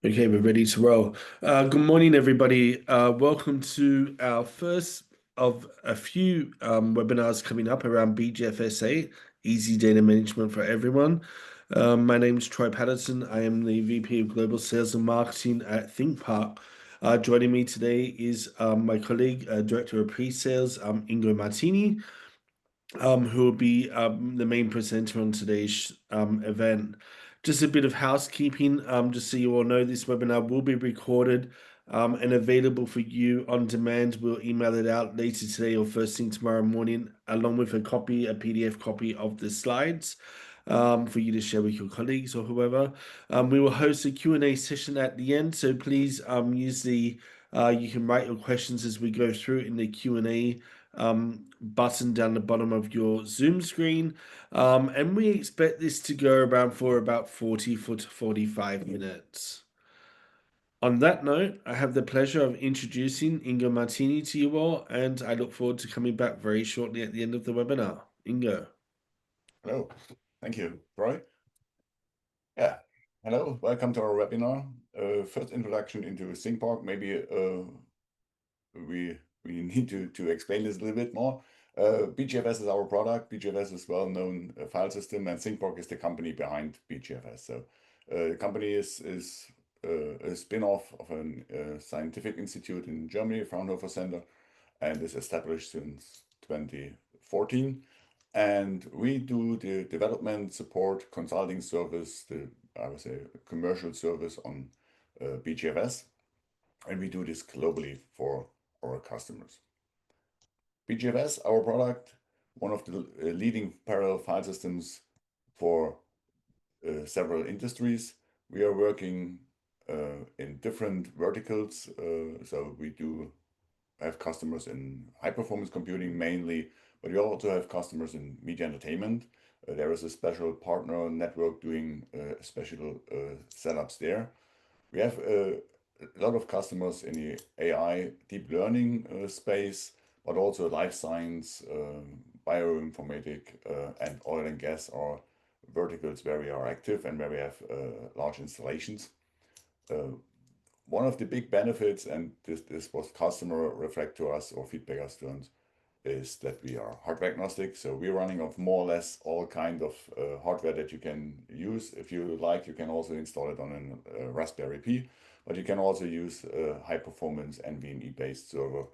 Okay, we're ready to roll. Good morning, everybody. Welcome to our first of a few webinars coming up around BeeGFS, Easy Data Management for Everyone. My name is Troy Patterson. I am the VP of Global Sales and Marketing at ThinkPark. Joining me today is my colleague, Director of Pre-Sales, Ingo Martini, who will be the main presenter on today's event. Just a bit of housekeeping, just so you all know, this webinar will be recorded and available for you on demand. We'll email it out later today or first thing tomorrow morning, along with a PDF copy of the slides for you to share with your colleagues or whoever. We will host a Q&A session at the end, so please use you can write your questions as we go through in the Q&A button down the bottom of your Zoom screen. And we expect this to go around for about 40 to 45 minutes. On that note, I have the pleasure of introducing Ingo Martini to you all, and I look forward to coming back very shortly at the end of the webinar. Ingo. Hello, thank you, Roy. Yeah, hello, welcome to our webinar. First introduction into ThinkPark. Maybe we need to explain this a little bit more. BeeGFS is our product. BeeGFS is well-known file system, and ThinkPark is the company behind BeeGFS. So the company is a spin-off of a scientific institute in Germany, Fraunhofer Center, and is established since 2014. And we do the development, support, consulting service, I would say, commercial service on BeeGFS. And we do this globally for our customers. BeeGFS, our product, one of the leading parallel file systems for several industries. We are working in different verticals. So we do have customers in high-performance computing mainly, but we also have customers in media entertainment. There is a special partner network doing special setups there. We have a lot of customers in the AI deep learning space, but also life science, bioinformatic, and oil and gas are verticals where we are active and where we have large installations. One of the big benefits, and this was customer reflect to us or feedback us to us, is that we are hardware agnostic. So we're running off more or less all kind of hardware that you can use. If you like, you can also install it on a Raspberry Pi, but you can also use a high performance NVMe based server.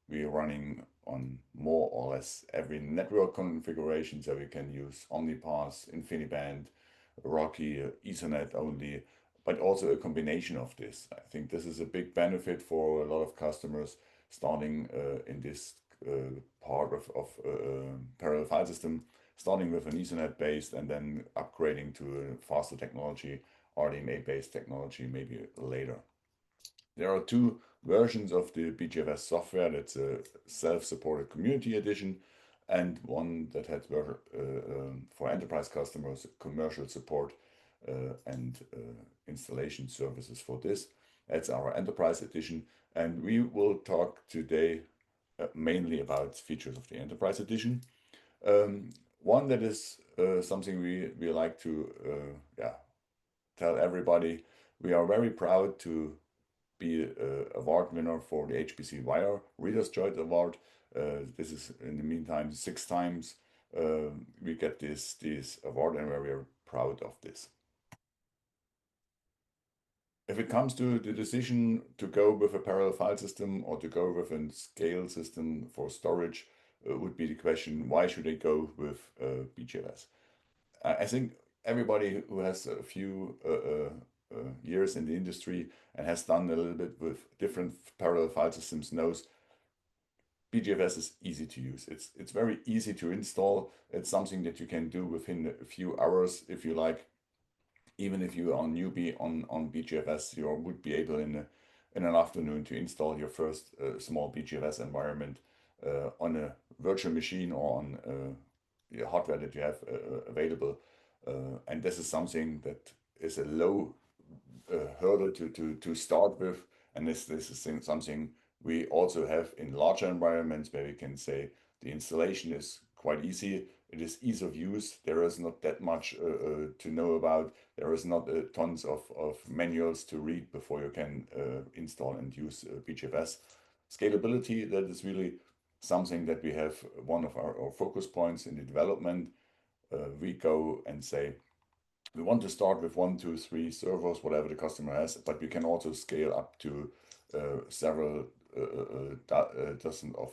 We're running on more or less every network configuration, so we can use OmniPass, InfiniBand, Rocky, Ethernet only, but also a combination of this. I think this is a big benefit for a lot of customers starting in this part of parallel file system, starting with an Ethernet based and then upgrading to a faster technology, RDMA based technology maybe later. There are two versions of the BeeGFS software. That's a self-supported community edition and one that had for enterprise customers commercial support and installation services for this. That's our enterprise edition, and we will talk today mainly about features of the enterprise edition. One that is something we like to tell everybody. We are very proud to be an award winner for the HPC Wire Reader's Choice Award. This is in the meantime 6 times we get this award, and we're very proud of this. If it comes to the decision to go with a parallel file system or to go with a scale system for storage, would be the question, why should I go with BeeGFS? I think everybody who has a few years in the industry and has done a little bit with different parallel file systems knows BeeGFS is easy to use. It's very easy to install. It's something that you can do within a few hours if you like. Even if you are a newbie on BeeGFS, you would be able in an afternoon to install your first small BeeGFS environment on a virtual machine or on your hardware that you have available. And this is something that is a low hurdle to start with. And this is something we also have in larger environments where we can say the installation is quite easy. It is ease of use. There is not that much to know about. There is not tons of manuals to read before you can install and use BeeGFS. Scalability, that is really something that we have one of our focus points in the development. We go and say, we want to start with 1, 2, 3 servers, whatever the customer has, but we can also scale up to several dozen of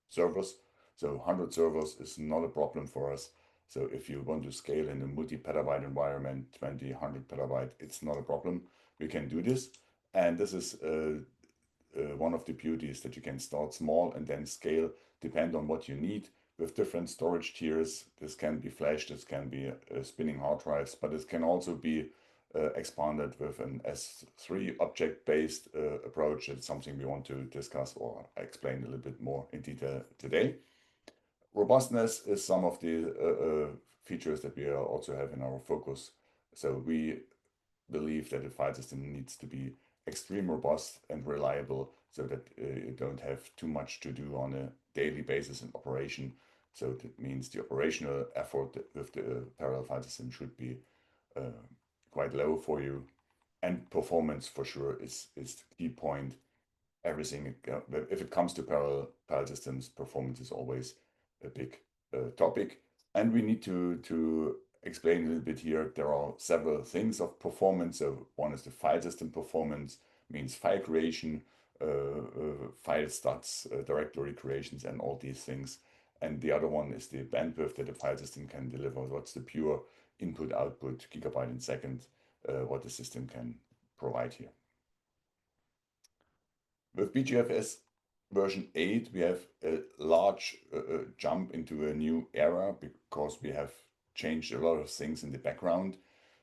servers. So 100 servers is not a problem for us. So if you want to scale in a multi-petabyte environment, 20, 100 petabyte, it's not a problem. We can do this. And this is one of the beauties, that you can start small and then scale, depend on what you need, with different storage tiers. This can be flash, this can be spinning hard drives, but it can also be expanded with an S3 object-based approach. It's something we want to discuss or explain a little bit more in detail today. Robustness is some of the features that we also have in our focus. So we believe that a file system needs to be extremely robust and reliable, so that you don't have too much to do on a daily basis in operation. So that means the operational effort with the parallel file system should be quite low for you. And performance for sure is the key point. Everything, if it comes to parallel file systems, performance is always a big topic. And we need to explain a little bit here. There are several things of performance. So one is the file system performance, means file creation, file stats, directory creations, and all these things. And the other one is the bandwidth that the file system can deliver. What's the pure input output, gigabyte in second, what the system can provide here. With BeeGFS version 8, we have a large jump into a new era, because we have changed a lot of things in the background.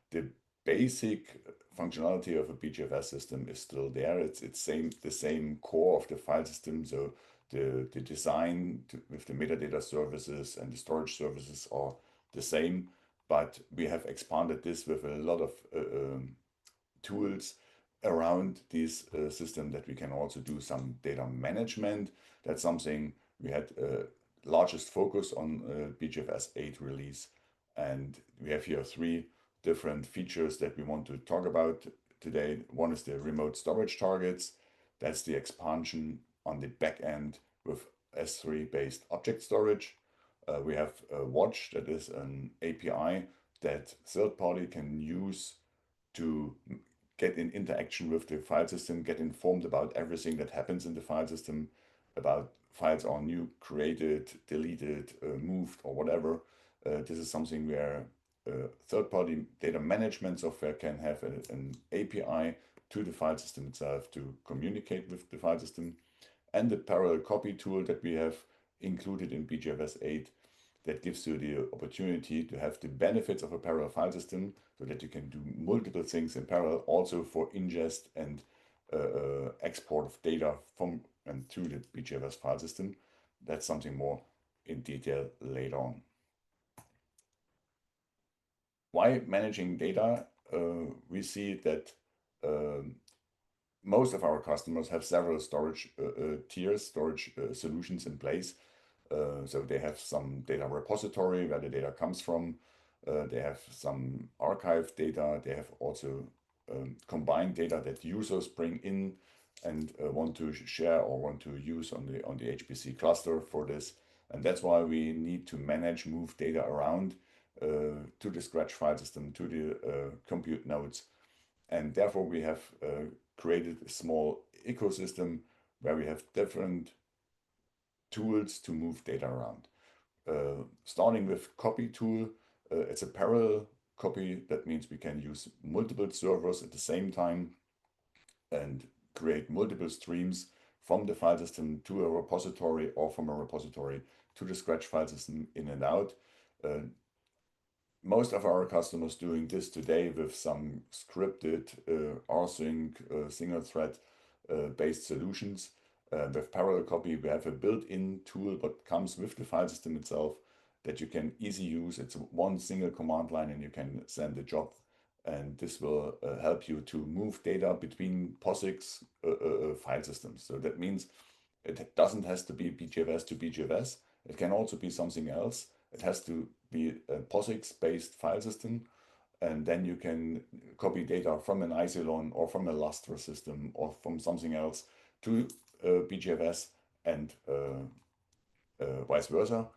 The basic functionality of a BeeGFS system is still there. It's the same core of the file system. So the design with the metadata services and the storage services are the same, but we have expanded this with a lot of tools around this system, that we can also do some data management. That's something we had largest focus on BeeGFS 8 release. And we have here 3 different features that we want to talk about today. One is the remote storage targets. That's the expansion on the back end with S3 based object storage. We have a watch, that is an API that third party can use to get in interaction with the file system, get informed about everything that happens in the file system, about files are new, created, deleted, moved, or whatever. This is something where third-party data management software can have an API to the file system itself to communicate with the file system. And the parallel copy tool that we have included in BeeGFS 8, that gives you the opportunity to have the benefits of a parallel file system, so that you can do multiple things in parallel, also for ingest and export of data from and to the BeeGFS file system. That's something more in detail later on. Why managing data? We see that most of our customers have several storage tiers, storage solutions in place. So they have some data repository where the data comes from. They have some archive data. They have also combined data that users bring in and want to share or want to use on the HPC cluster for this. And that's why we need to manage, move data around to the Scratch file system, to the compute nodes. And therefore we have created a small ecosystem where we have different tools to move data around. Starting with copy tool, it's a parallel copy. That means we can use multiple servers at the same time and create multiple streams from the file system to a repository, or from a repository to the Scratch file system, in and out. Most of our customers doing this today with some scripted rsync single thread based solutions. With parallel copy, we have a built-in tool that comes with the file system itself that you can easily use. It's one single command line and you can send a job. And this will help you to move data between POSIX file systems. So that means it doesn't have to be BeeGFS to BeeGFS. It can also be something else. It has to be a POSIX-based file system, and then you can copy data from an isilon or from a Lustre system or from something else to BeeGFS and vice versa.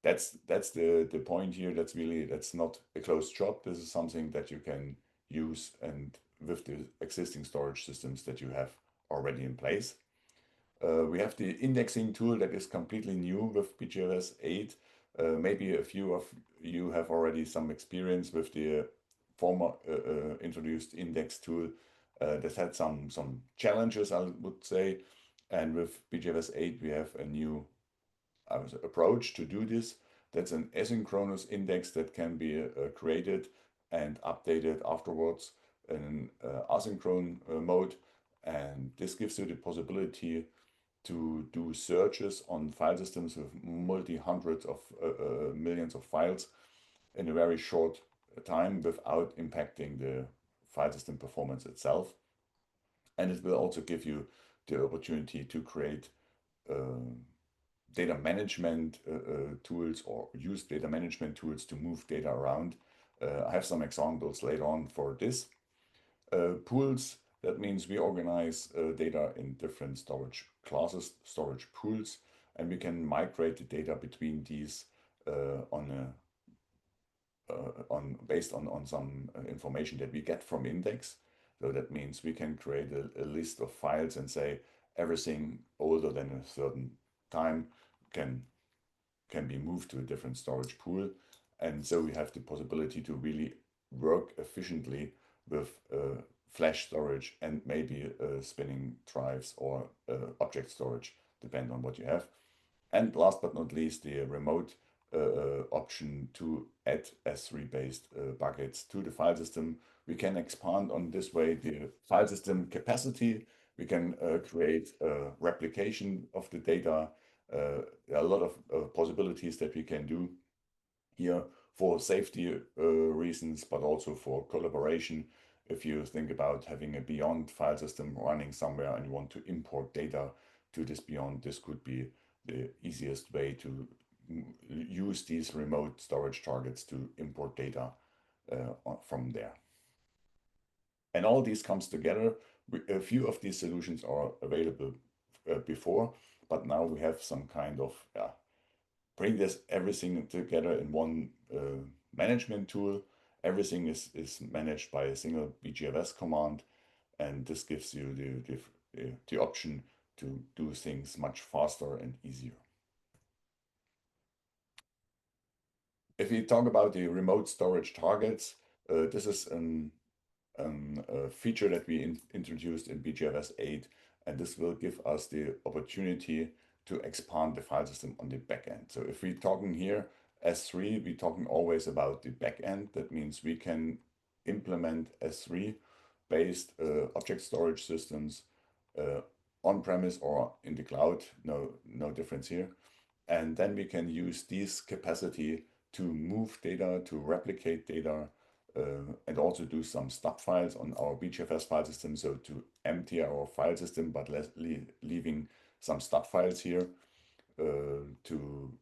That's the point here. That's not a closed shop. This is something that you can use and with the existing storage systems that you have already in place. We have the indexing tool that is completely new with BeeGFS 8. Maybe a few of you have already some experience with the former introduced index tool that had some challenges, I would say. And with BeeGFS 8, we have a new approach to do this. That's an asynchronous index that can be created and updated afterwards in asynchronous mode. And this gives you the possibility to do searches on file systems with multi-hundreds of millions of files in a very short time without impacting the file system performance itself. And it will also give you the opportunity to create data management tools or use data management tools to move data around. I have some examples later on for this. Pools, that means we organize data in different storage classes, storage pools, and we can migrate the data between these based on some information that we get from index. So that means we can create a list of files and say everything older than a certain time can be moved to a different storage pool. And so we have the possibility to really work efficiently with flash storage and maybe spinning drives or object storage, depending on what you have. And last but not least, the remote option to add S3-based buckets to the file system. We can expand on this way the file system capacity. We can create replication of the data. There are a lot of possibilities that we can do here for safety reasons, but also for collaboration. If you think about having a beyond file system running somewhere and you want to import data to this beyond, this could be the easiest way to use these remote storage targets to import data from there. And all these comes together. A few of these solutions are available before, but now we have some kind of bring this everything together in one management tool. Everything is managed by a single BeeGFS command, and this gives you the option to do things much faster and easier. If we talk about the remote storage targets, this is a feature that we introduced in BeeGFS 8, and this will give us the opportunity to expand the file system on the back end. So if we're talking here S3, we're talking always about the back end. That means we can implement S3 based object storage systems on-premise or in the cloud, no difference here. And then we can use this capacity to move data, to replicate data, and also do some stub files on our BeeGFS file system. So to empty our file system, but leaving some stub files here to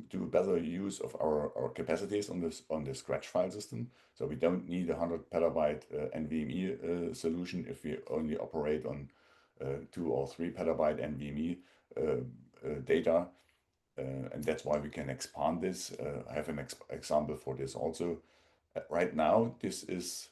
do better use of our capacities on the Scratch file system. So we don't need a 100 petabyte NVMe solution if we only operate on 2 or 3 petabyte NVMe data. And that's why we can expand this. I have an example for this also. Right now, this is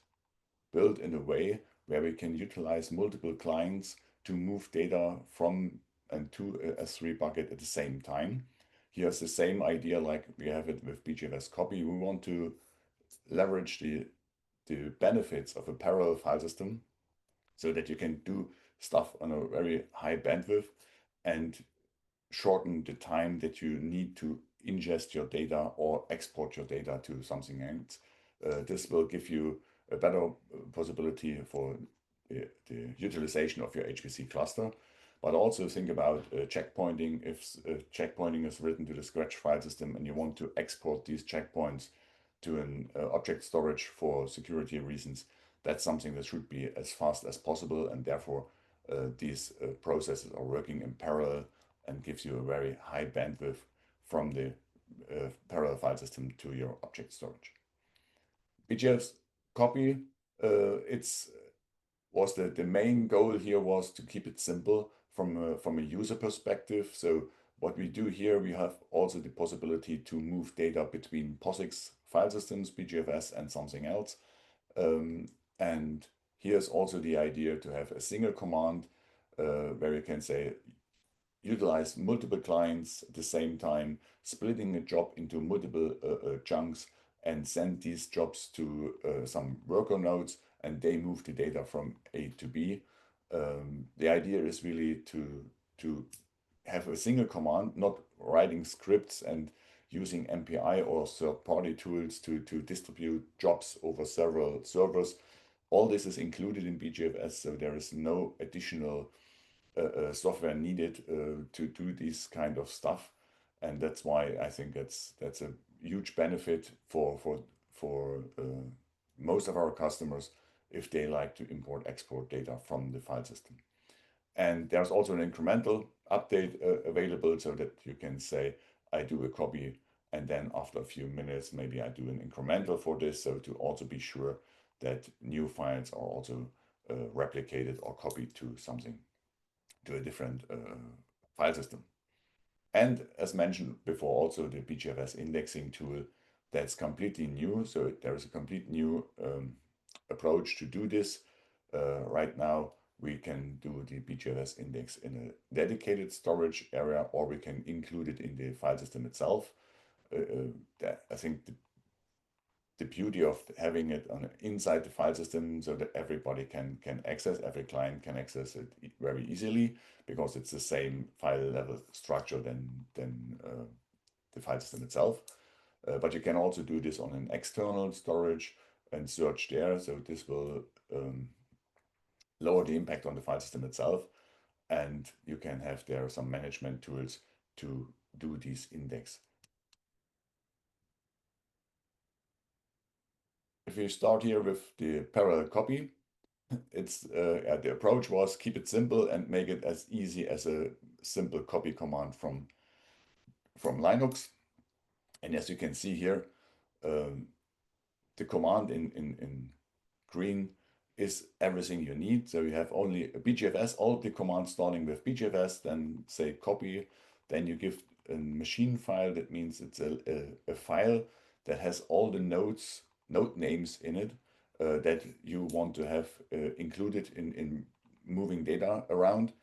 built in a way where we can utilize multiple clients to move data from and to a S3 bucket at the same time. Here's the same idea like we have it with BeeGFS copy. We want to leverage the benefits of a parallel file system so that you can do stuff on a very high bandwidth and shorten the time that you need to ingest your data or export your data to something else. This will give you a better possibility for the utilization of your HPC cluster, but also think about checkpointing. If checkpointing is written to the Scratch file system and you want to export these checkpoints to an object storage for security reasons, that's something that should be as fast as possible, and therefore these processes are working in parallel and gives you a very high bandwidth from the parallel file system to your object storage. BeeGFS copy, it's was the main goal here was to keep it simple from a user perspective. So what we do here, we have also the possibility to move data between POSIX file systems, BeeGFS, and something else. And here's also the idea to have a single command where you can say utilize multiple clients at the same time, splitting a job into multiple chunks, and send these jobs to some worker nodes, and they move the data from A to B. The idea is really to have a single command, not writing scripts and using MPI or third-party tools to distribute jobs over several servers. All this is included in BeeGFS, so there is no additional software needed to do this kind of stuff, and that's why I think that's a huge benefit for most of our customers if they like to import export data from the file system. And there's also an incremental update available so that you can say I do a copy and then after a few minutes maybe I do an incremental for this, so to also be sure that new files are also replicated or copied to something, to a different file system. And as mentioned before, also the BeeGFS indexing tool, that's completely new. So there is a complete new approach to do this. Right now, we can do the BeeGFS index in a dedicated storage area, or we can include it in the file system itself. I think the beauty of having it inside the file system so that everybody can access, every client can access it very easily, because it's the same file level structure than the file system itself. But you can also do this on an external storage and search there. So this will lower the impact on the file system itself. And you can have there some management tools to do this index. If we start here with the parallel copy, it's the approach was keep it simple and make it as easy as a simple copy command from Linux. And as you can see here, the command in green is everything you need. So you have only a BeeGFS, all the commands starting with BeeGFS, then say copy, then you give a machine file. That means it's a file that has all the node names in it that you want to have included in moving data around.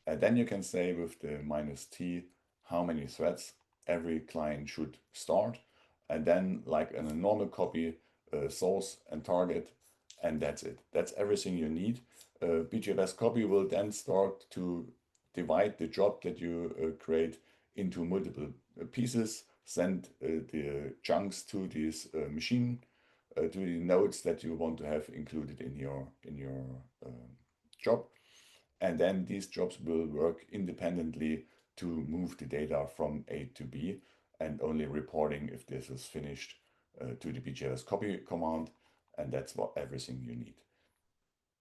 And then you can say with the -t how many threads every client should start. And then like in a normal copy, source and target, and that's it. That's everything you need. BeeGFS copy will then start to divide the job that you create into multiple pieces, send the chunks to this machine, to the nodes that you want to have included in your job. And then these jobs will work independently to move the data from A to B, and only reporting if this is finished to the BeeGFS copy command, and that's everything you need.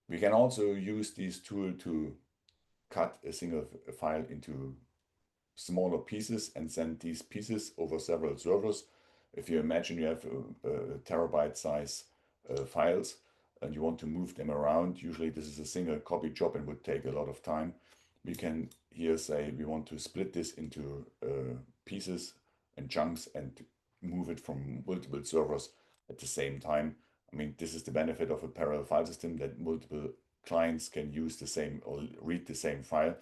We can also use this tool to cut a single file into smaller pieces and send these pieces over several servers. If you imagine you have a terabyte size files and you want to move them around, usually this is a single copy job and would take a lot of time. We can here say we want to split this into pieces and chunks and move it from multiple servers at the same time. I mean, this is the benefit of a parallel file system, that multiple clients can use the same or read the same file.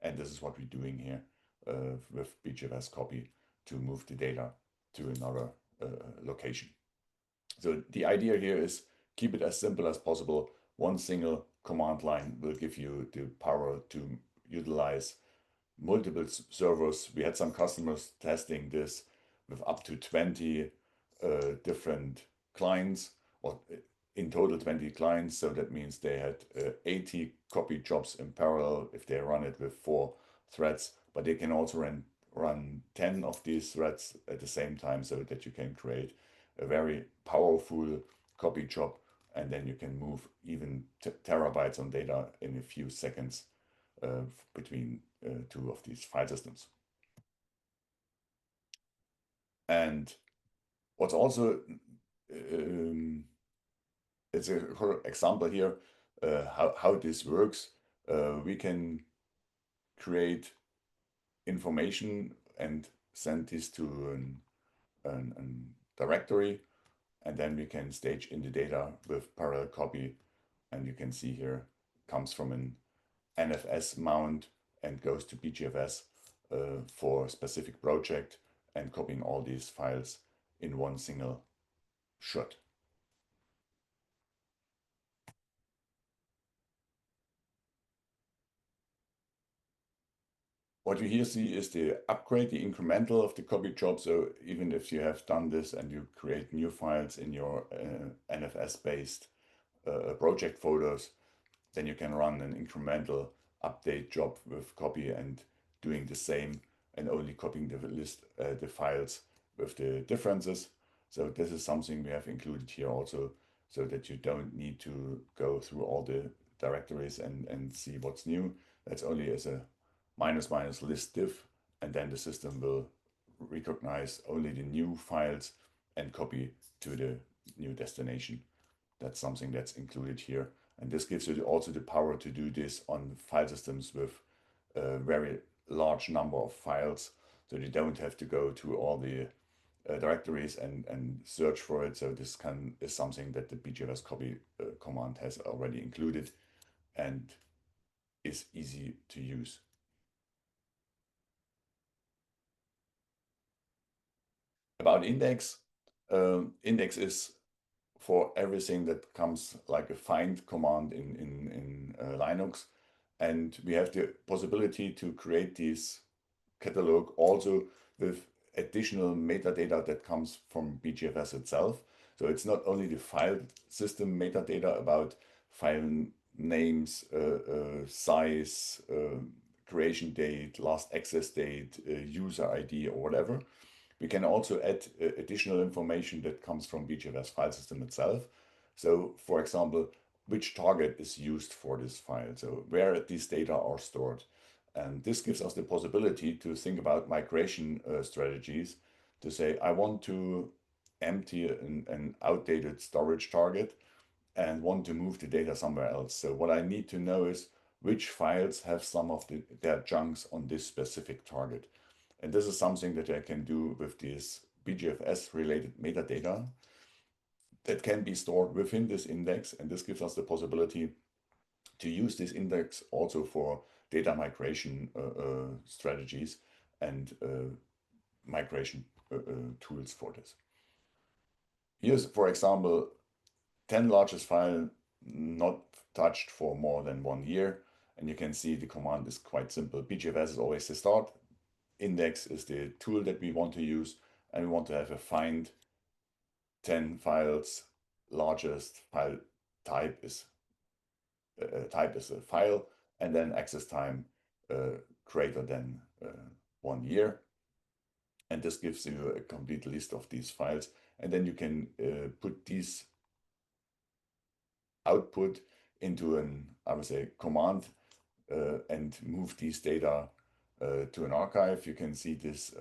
And this is what we're doing here with BeeGFS copy to move the data to another location. So the idea here is keep it as simple as possible. One single command line will give you the power to utilize multiple servers. We had some customers testing this with up to 20 different clients, or in total 20 clients. So that means they had 80 copy jobs in parallel if they run it with 4 threads, but they can also run 10 of these threads at the same time, so that you can create a very powerful copy job, and then you can move even terabytes on data in a few seconds between two of these file systems. And what's also it's a example here how this works. We can create information and send this to an directory, and then we can stage in the data with parallel copy. And you can see here comes from an NFS mount and goes to BeeGFS for a specific project, and copying all these files in one single shot. What you here see is the upgrade, the incremental of the copy job. So even if you have done this and you create new files in your NFS-based project folders, then you can run an incremental update job with copy and doing the same and only copying the list, the files with the differences. So this is something we have included here also, so that you don't need to go through all the directories and see what's new. That's only as a minus minus list diff, and then the system will recognize only the new files and copy to the new destination. That's something that's included here. And this gives you also the power to do this on file systems with a very large number of files. So you don't have to go to all the directories and search for it. So this is something that the BeeGFS copy command has already included and is easy to use. About index, index is for everything that comes like a find command in Linux. And we have the possibility to create this catalog also with additional metadata that comes from BeeGFS itself. So it's not only the file system metadata about file names, size, creation date, last access date, user ID, or whatever. We can also add additional information that comes from BeeGFS file system itself. So, for example, which target is used for this file, so where these data are stored. And this gives us the possibility to think about migration strategies, to say, I want to empty an outdated storage target and want to move the data somewhere else. So what I need to know is which files have some of their chunks on this specific target. And this is something that I can do with this BeeGFS related metadata that can be stored within this index. And this gives us the possibility to use this index also for data migration strategies and migration tools for this. Here's, for example, 10 largest file not touched for more than 1 year. And you can see the command is quite simple. BeeGFS is always the start. Index is the tool that we want to use, and we want to have a find 10 files, largest file type is a file, and then access time greater than 1 year. And this gives you a complete list of these files, and then you can put these output into an, I would say, command and move these data to an archive. You can see this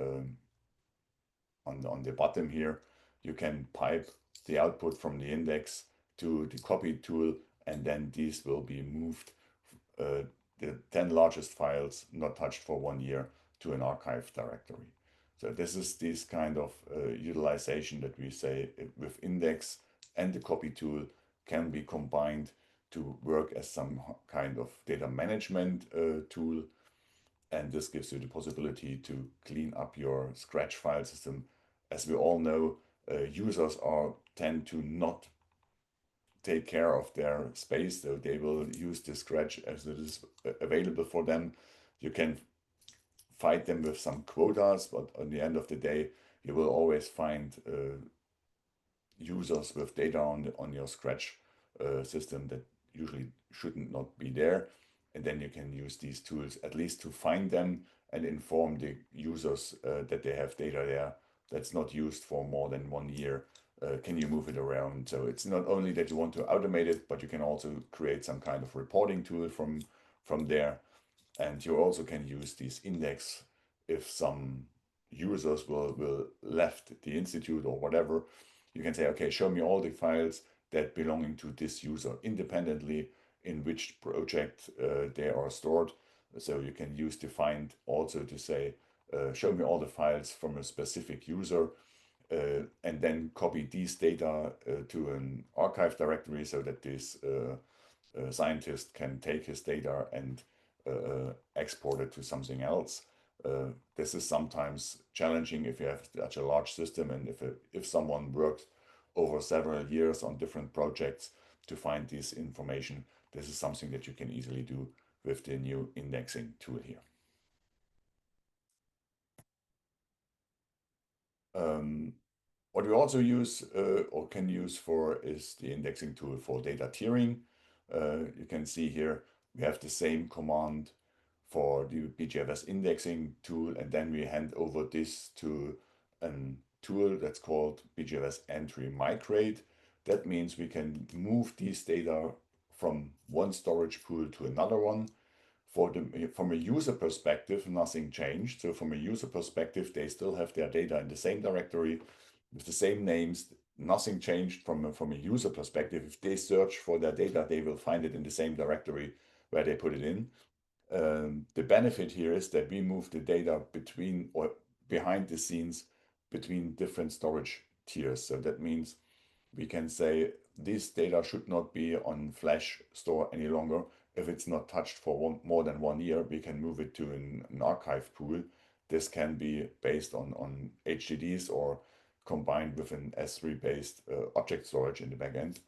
on the bottom here. You can pipe the output from the index to the copy tool, and then these will be moved, the 10 largest files not touched for 1 year, to an archive directory. So this is this kind of utilization that we say with index and the copy tool can be combined to work as some kind of data management tool. And this gives you the possibility to clean up your Scratch file system. As we all know, users tend to not take care of their space, so they will use the Scratch as it is available for them. You can fight them with some quotas, but on the end of the day, you will always find users with data on your Scratch system that usually shouldn't not be there. And then you can use these tools at least to find them and inform the users that they have data there that's not used for more than 1 year. Can you move it around? So it's not only that you want to automate it, but you can also create some kind of reporting tool from there. And you also can use this index if some users will left the institute or whatever. You can say, okay, show me all the files that belonging to this user independently in which project they are stored. So you can use the find also to say, show me all the files from a specific user, and then copy these data to an archive directory so that this scientist can take his data and export it to something else. This is sometimes challenging if you have such a large system, and if someone works over several years on different projects to find this information. This is something that you can easily do with the new indexing tool here. What we also use or can use for is the indexing tool for data tiering. You can see here we have the same command for the BeeGFS indexing tool, and then we hand over this to a tool that's called BeeGFS entry migrate. That means we can move these data from one storage pool to another one. From a user perspective, nothing changed. So from a user perspective, they still have their data in the same directory with the same names. Nothing changed from a user perspective. If they search for their data, they will find it in the same directory where they put it in. The benefit here is that we move the data between or behind the scenes between different storage tiers. So that means we can say this data should not be on flash store any longer. If it's not touched for more than 1 year, we can move it to an archive pool. This can be based on HDDs or combined with an S3 based object storage in the backend.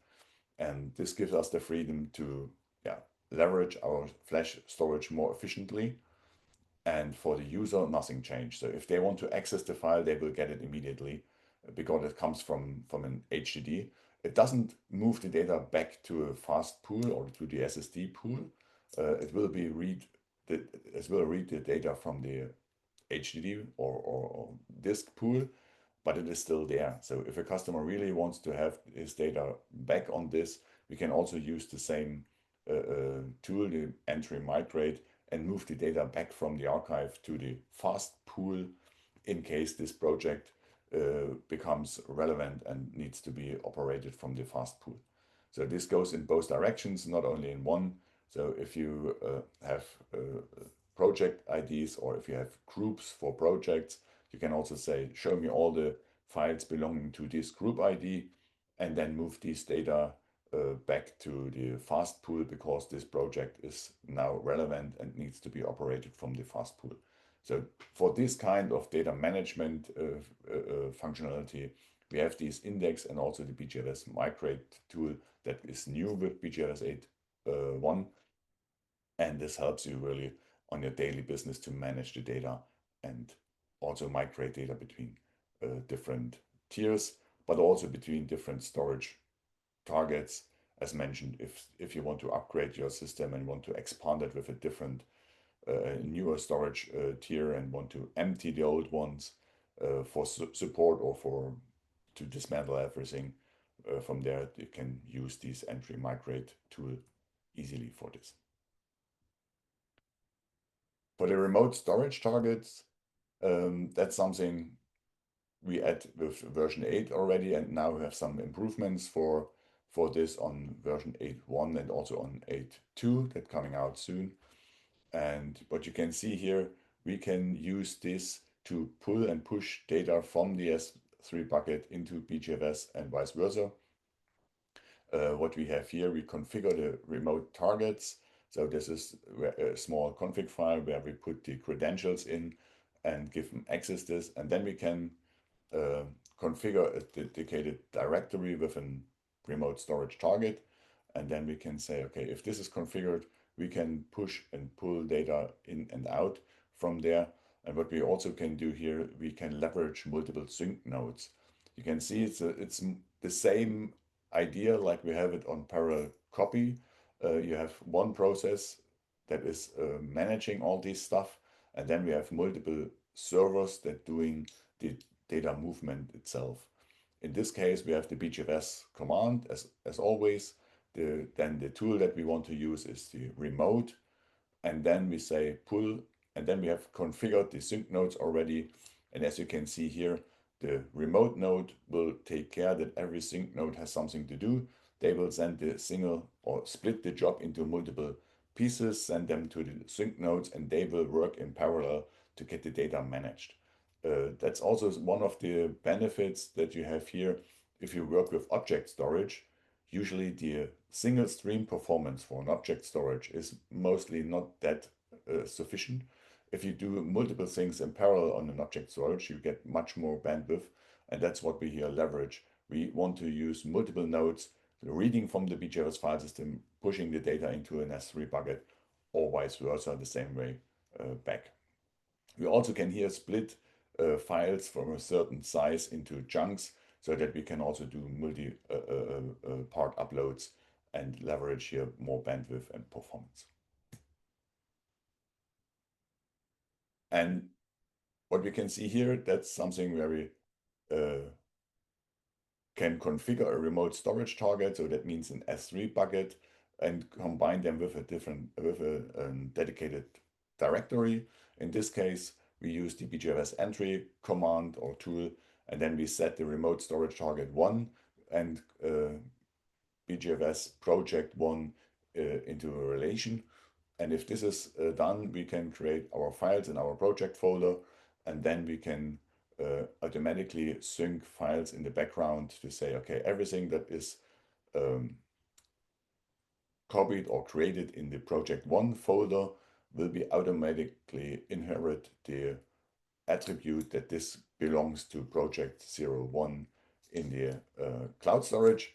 And this gives us the freedom to leverage our flash storage more efficiently. And for the user, nothing changed. So if they want to access the file, they will get it immediately because it comes from an HDD. It doesn't move the data back to a fast pool or to the SSD pool. It will read the data from the HDD or disk pool, but it is still there. So if a customer really wants to have his data back on this, we can also use the same tool, the entry migrate, and move the data back from the archive to the fast pool in case this project becomes relevant and needs to be operated from the fast pool. So this goes in both directions, not only in one. So if you have project IDs or if you have groups for projects, you can also say, show me all the files belonging to this group ID, and then move these data back to the fast pool because this project is now relevant and needs to be operated from the fast pool. So for this kind of data management functionality, we have this index and also the BeeGFS migrate tool that is new with BeeGFS 8.1. And this helps you really on your daily business to manage the data and also migrate data between different tiers, but also between different storage targets. As mentioned, if you want to upgrade your system and want to expand it with a different newer storage tier and want to empty the old ones for support or for to dismantle everything from there, you can use this entry migrate tool easily for this. For the remote storage targets, that's something we add with version 8 already, and now we have some improvements for this on version 8.1 and also on 8.2 that coming out soon. And what you can see here, we can use this to pull and push data from the S3 bucket into BeeGFS and vice versa. What we have here, we configure the remote targets. So this is a small config file where we put the credentials in and give them access this, and then we can configure a dedicated directory with a remote storage target. And then we can say, okay, if this is configured, we can push and pull data in and out from there. And what we also can do here, we can leverage multiple sync nodes. You can see it's the same idea like we have it on parallel copy. You have one process that is managing all this stuff, and then we have multiple servers that doing the data movement itself. In this case, we have the BeeGFS command as always. Then the tool that we want to use is the remote and then we say pull, and then we have configured the sync nodes already. And as you can see here, the remote node will take care that every sync node has something to do. They will send the single or split the job into multiple pieces, send them to the sync nodes, and they will work in parallel to get the data managed. That's also one of the benefits that you have here. If you work with object storage, usually the single stream performance for an object storage is mostly not that sufficient. If you do multiple things in parallel on an object storage, you get much more bandwidth, and that's what we here leverage. We want to use multiple nodes, reading from the BeeGFS file system, pushing the data into an S3 bucket, or vice versa, the same way back. We also can here split files from a certain size into chunks so that we can also do multi-part uploads and leverage here more bandwidth and performance. And what we can see here, that's something where we can configure a remote storage target. So that means an S3 bucket, and combine them with a dedicated directory. In this case, we use the BeeGFS entry command or tool, and then we set the remote storage target 1 and BeeGFS project 1 into a relation. And if this is done, we can create our files in our project folder, and then we can automatically sync files in the background to say, okay, everything that is copied or created in the project 1 folder will be automatically inherit the attribute that this belongs to project 01 in the cloud storage.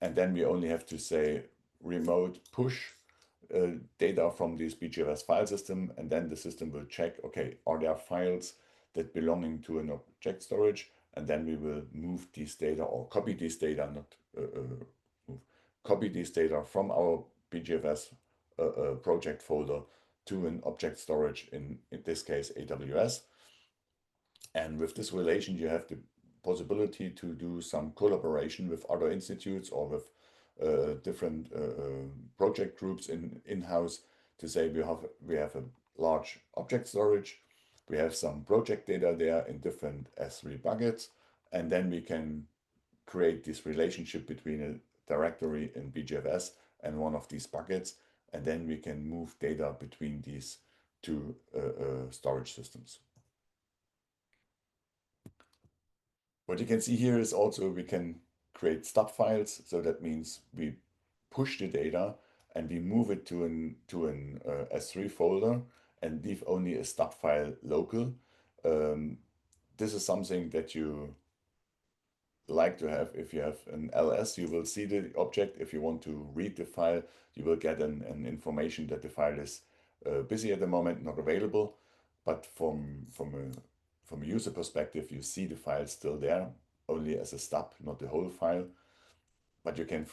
And then we only have to say remote push data from this BeeGFS file system, and then the system will check, okay, are there files that belonging to an object storage, and then we will move these data or copy these data, not move, copy these data from our BeeGFS project folder to an object storage, in this case AWS. And with this relation, you have the possibility to do some collaboration with other institutes or with different project groups in-house to say we have a large object storage, we have some project data there in different S3 buckets, and then we can create this relationship between a directory in BeeGFS and one of these buckets, and then we can move data between these two storage systems. What you can see here is also we can create stub files. So that means we push the data and we move it to an S3 folder and leave only a stub file local. This is something that you like to have. If you have an LS, you will see the object. If you want to read the file, you will get an information that the file is busy at the moment, not available. But from a user perspective, you see the file still there, only as a stub, not the whole file. But you can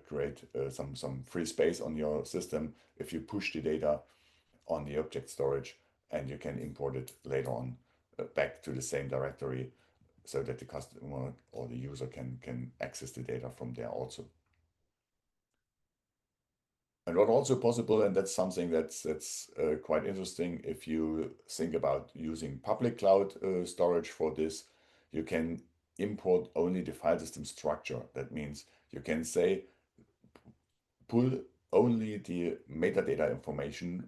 create some free space on your system if you push the data on the object storage, and you can import it later on back to the same directory so that the customer or the user can access the data from there also. And what also possible, and that's something that's quite interesting, if you think about using public cloud storage for this, you can import only the file system structure. That means you can say pull only the metadata information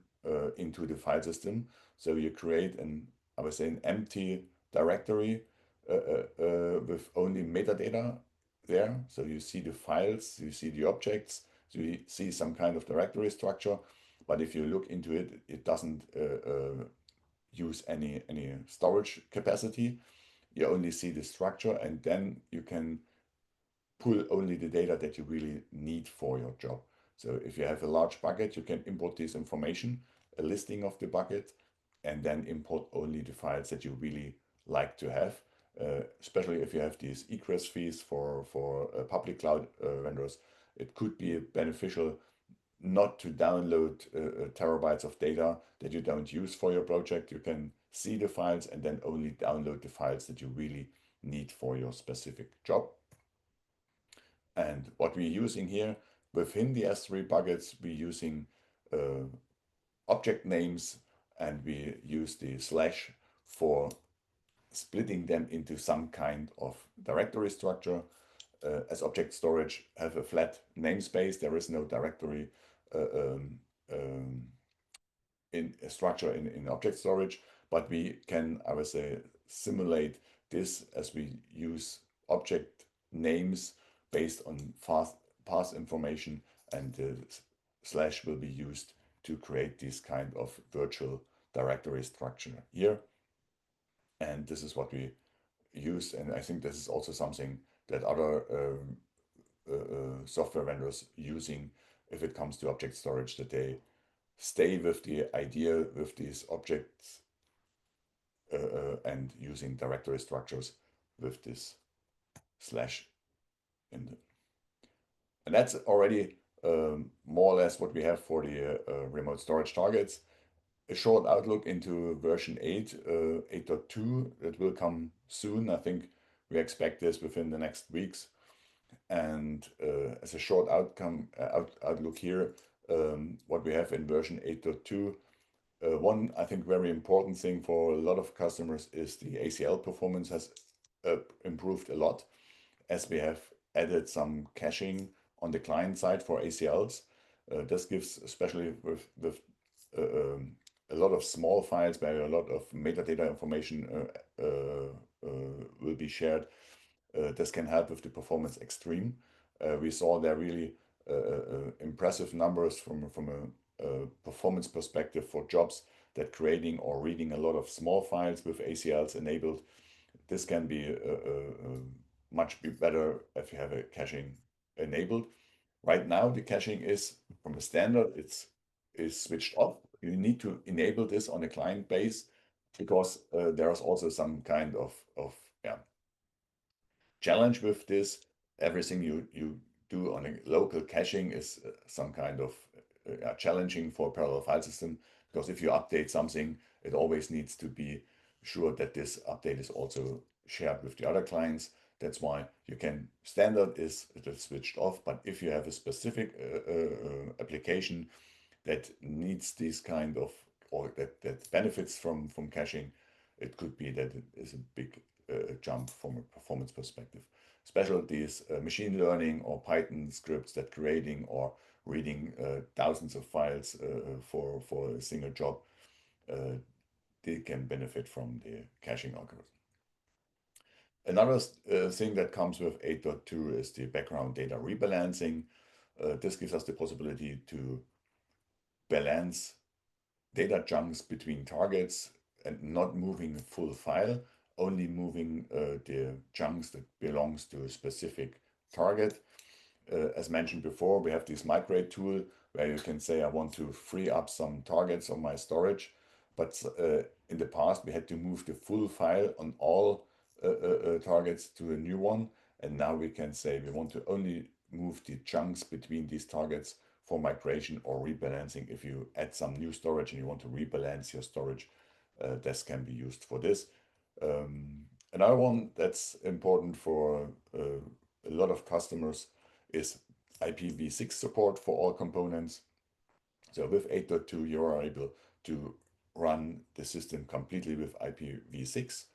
into the file system. So you create I would say, an empty directory with only metadata there. So you see the files, you see the objects, so you see some kind of directory structure. But if you look into it, it doesn't use any storage capacity. You only see the structure, and then you can pull only the data that you really need for your job. So if you have a large bucket, you can import this information, a listing of the bucket, and then import only the files that you really like to have. Especially if you have these egress fees for public cloud vendors, it could be beneficial not to download terabytes of data that you don't use for your project. You can see the files and then only download the files that you really need for your specific job. And what we're using here within the S3 buckets, we're using object names, and we use the slash for splitting them into some kind of directory structure. As object storage have a flat namespace, there is no directory uh, um, um, in a structure in object storage, but we can, I would say, simulate this as we use object names based on path information, and the slash will be used to create this kind of virtual directory structure here. And this is what we use, and I think this is also something that other software vendors using if it comes to object storage, that they stay with the idea with these objects and using directory structures with this slash in the, and that's already more or less what we have for the remote storage targets. A short outlook into version 8, 8.2 that will come soon. I think we expect this within the next weeks. And as a short outlook here, what we have in version 8.2, one, I think, very important thing for a lot of customers is the ACL performance has improved a lot, as we have added some caching on the client side for ACLs. This gives, especially with a lot of small files where a lot of metadata information will be shared, this can help with the performance extreme. We saw there really impressive numbers from a performance perspective for jobs that creating or reading a lot of small files with ACLs enabled. This can be much better if you have a caching enabled. Right now, the caching is from a standard, is switched off. You need to enable this on a client base because there's also some kind of yeah, challenge with this. Everything you do on a local caching is some kind of challenging for a parallel file system, because if you update something, it always needs to be sure that this update is also shared with the other clients. That's why you can, standard is it is switched off, but if you have a specific application that needs this kind of, or that benefits from caching, it could be that it is a big jump from a performance perspective. Specialties, machine learning or Python scripts that creating or reading thousands of files for a single job, they can benefit from the caching algorithm. Another thing that comes with 8.2 is the background data rebalancing. This gives us the possibility to balance data chunks between targets and not moving a full file, only moving the chunks that belongs to a specific target. As mentioned before, we have this migrate tool where you can say, I want to free up some targets on my storage. But in the past, we had to move the full file on all targets to a new one. And now we can say we want to only move the chunks between these targets for migration or rebalancing. If you add some new storage and you want to rebalance your storage, this can be used for this. Another one that's important for a lot of customers is IPv6 support for all components. So with 8.2, you are able to run the system completely with IPv6.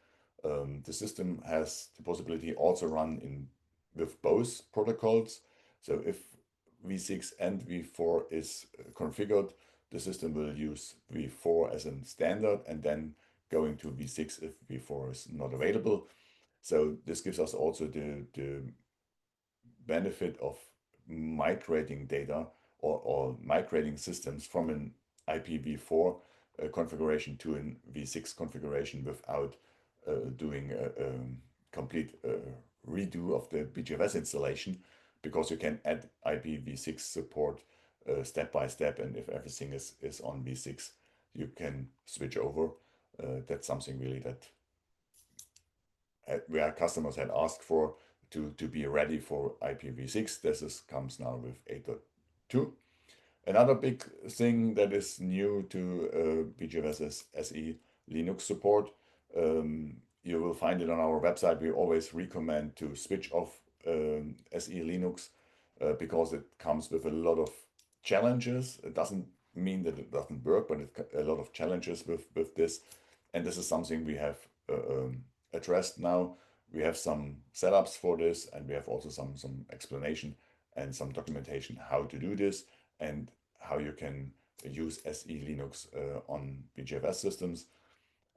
The system has the possibility also run in with both protocols. So if v6 and v4 is configured, the system will use v4 as a standard and then going to v6 if v4 is not available. So this gives us also the benefit of migrating data or migrating systems from an IPv4 configuration to an v6 configuration without doing a complete redo of the BeeGFS installation, because you can add IPv6 support step by step, and if everything is on v6, you can switch over. That's something really that where customers had asked for to be ready for IPv6. This comes now with 8.2. Another big thing that is new to BeeGFS is SE Linux support. You will find it on our website. We always recommend to switch off SE Linux because it comes with a lot of challenges. It doesn't mean that it doesn't work, but a lot of challenges with this. And this is something we have addressed now. We have some setups for this, and we have also some explanation and some documentation how to do this and how you can use SE Linux on BeeGFS systems.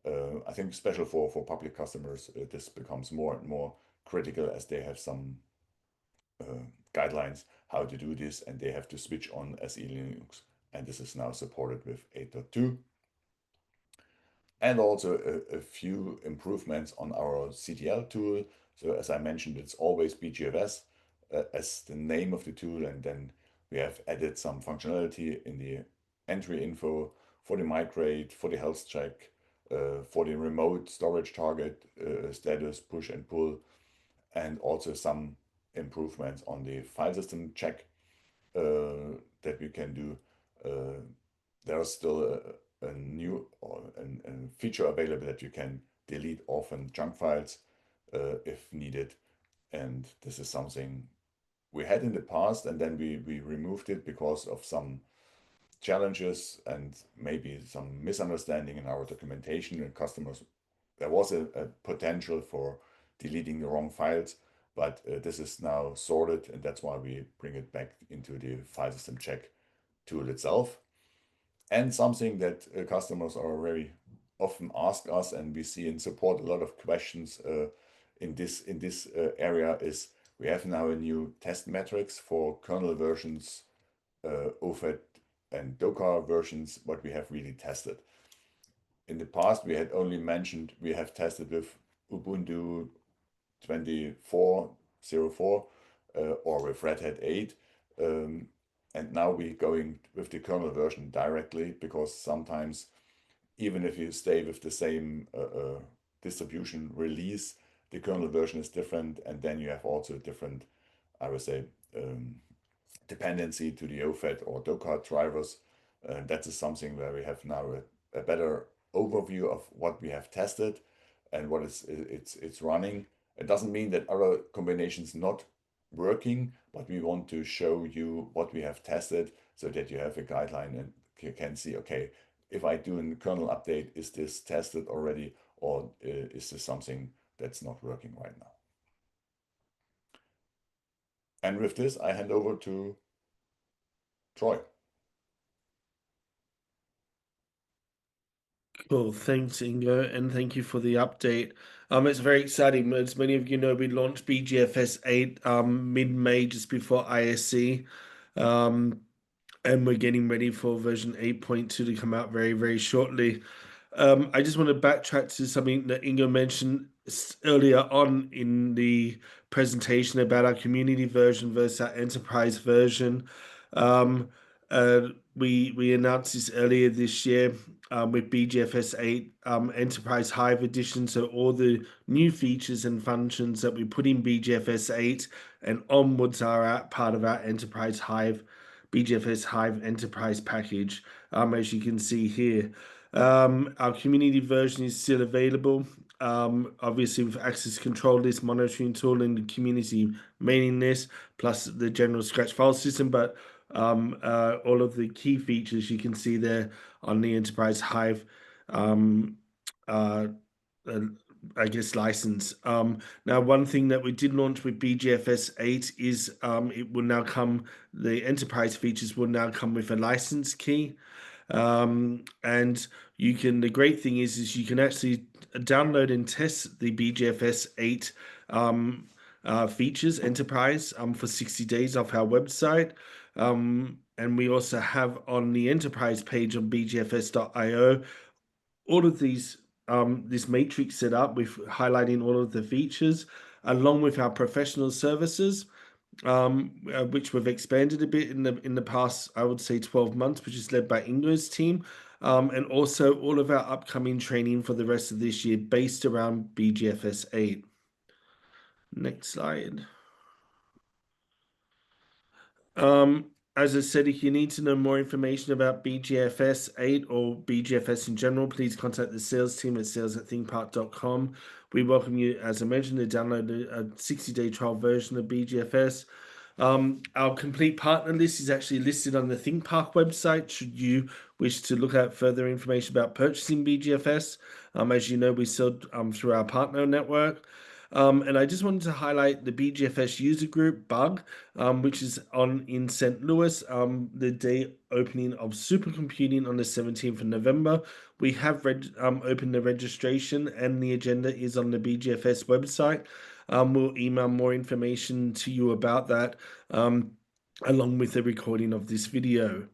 I think especially for public customers, this becomes more and more critical as they have some guidelines how to do this, and they have to switch on SE Linux. And this is now supported with 8.2. And also a few improvements on our CTL tool. So as I mentioned, it's always BeeGFS as the name of the tool, and then we have added some functionality in the entry info for the migrate, for the health check, for the remote storage target status push and pull, and also some improvements on the file system check that we can do. There's still a new or a feature available that you can delete often junk files if needed. And this is something we had in the past, and then we removed it because of some challenges and maybe some misunderstanding in our documentation and customers. There was a potential for deleting the wrong files, but this is now sorted, and that's why we bring it back into the file system check tool itself. And something that customers are very often ask us, and we see in support a lot of questions in this area is we have now a new test metrics for kernel versions, OFET and Docker versions, what we have really tested. In the past, we had only mentioned we have tested with Ubuntu 24.04 or with Red Hat 8. And now we're going with the kernel version directly because sometimes, even if you stay with the same distribution release, the kernel version is different, and then you have also different, I would say, dependency to the OFET or Docker drivers. That is something where we have now a better overview of what we have tested and what it's running. It doesn't mean that other combinations not working, but we want to show you what we have tested so that you have a guideline and you can see, okay, if I do a kernel update, is this tested already, or is this something that's not working right now? And with this, I hand over to Troy. Cool. Thanks, Ingo, and thank you for the update. It's very exciting. As many of you know, we launched BeeGFS 8 mid-May, just before ISC. And we're getting ready for version 8.2 to come out very, very shortly. I just want to backtrack to something that Ingo mentioned earlier on in the presentation about our community version versus our enterprise version. Um, we announced this earlier this year with BeeGFS 8 Enterprise Hive Edition. So all the new features and functions that we put in BeeGFS 8 and onwards are part of our Enterprise Hive, BeeGFS Hive Enterprise package, as you can see here. Our community version is still available. Obviously, with access control list, monitoring tool, and the community mailing list, plus the general Scratch file system. But all of the key features you can see there on the Enterprise Hive, uh, uh, I guess, license. Now, one thing that we did launch with BeeGFS 8 is it will now come, the enterprise features will now come with a license key. And you can, the great thing is you can actually download and test the BeeGFS 8 features enterprise for 60 days off our website. And we also have on the enterprise page on beegfs.io all of these this matrix set up with highlighting all of the features along with our professional services, which we've expanded a bit in the past, I would say 12 months, which is led by Ingo's team. And also all of our upcoming training for the rest of this year based around BeeGFS 8. Next slide. As I said, if you need to know more information about BeeGFS 8 or BeeGFS in general, please contact the sales team at sales@thinkpart.com. We welcome you, as I mentioned, to download a 60-day trial version of BeeGFS. Our complete partner list is actually listed on the ThinkPark website should you wish to look at further information about purchasing BeeGFS. As you know, we sell through our partner network. And I just wanted to highlight the BeeGFS user group bug, which is on in St. Louis, the day opening of supercomputing on the 17th of November. We have opened the registration and the agenda is on the BeeGFS website. We'll email more information to you about that, um, along with the recording of this video.